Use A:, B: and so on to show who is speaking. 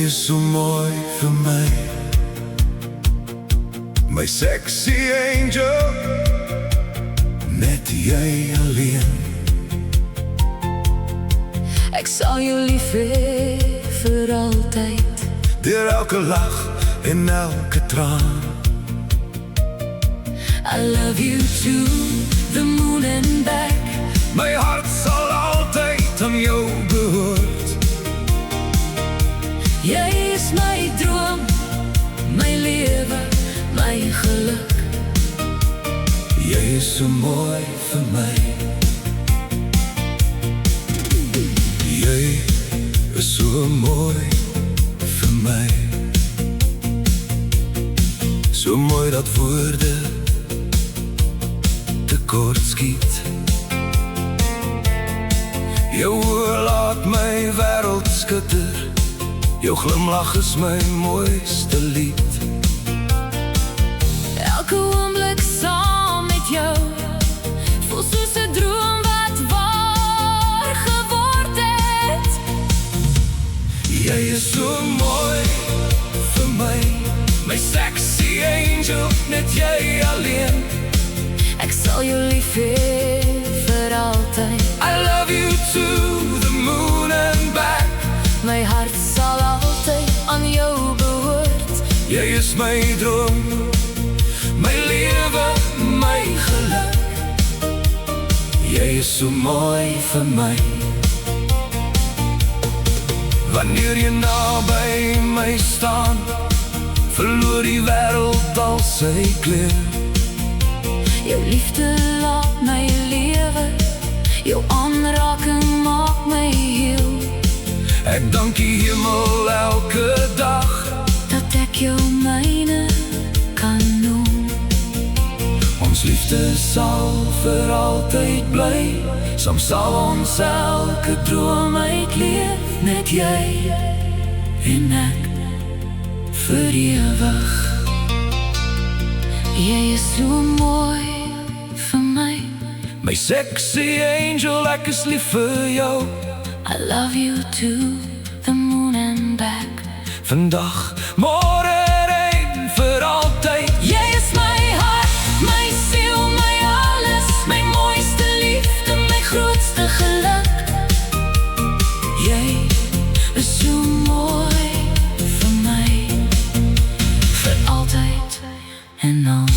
A: is so mooi vir my, my sexy angel, net jy alleen.
B: Ek sal jou lief hê vir altyd,
A: deur elke lag en elke traan.
B: I love you to the moon and back.
A: My hart sal altyd aan jou behoort.
B: Jy is my droom, my lewe, my geluk.
A: Jy is so mooi vir my. Jy is so mooi vir my. So mooi dat woorde te kort skiet. Jou oor laat my wêreld skitter. Jou glimlach is my mooiste lied.
B: Elke oomblik saam met jou voel soos 'n droom wat waar geword het.
A: Jy is so mooi vir my, my sexy angel, net jy alleen.
B: Ek sal jou lief hê vir altyd.
A: I love you to the moon and back.
B: My hart sal altyd aan jou behoort.
A: Jy is my droom, my lewe, my geluk. Jy is so mooi vir my. Wanneer jy naby my staan, verloor die wêreld al sy kleur.
B: Jou liefde laat my lewe, jou aanraking maak my heel.
A: Ek dank die hemel elke dag
B: dat ek jou myne kan noem.
A: Ons liefde sal vir altyd bly. Saam sal ons elke droom uitleef. Net jy en ek vir ewig.
B: Jy is so mooi vir my,
A: my sexy angel, ek is lief vir jou.
B: I love you to the moon and back.
A: Vandag, môre en vir altyd.
B: Jy is my hart, my siel, my alles, my mooiste liefde, my grootste geluk. Jy is so mooi vir my, vir altyd en altyd.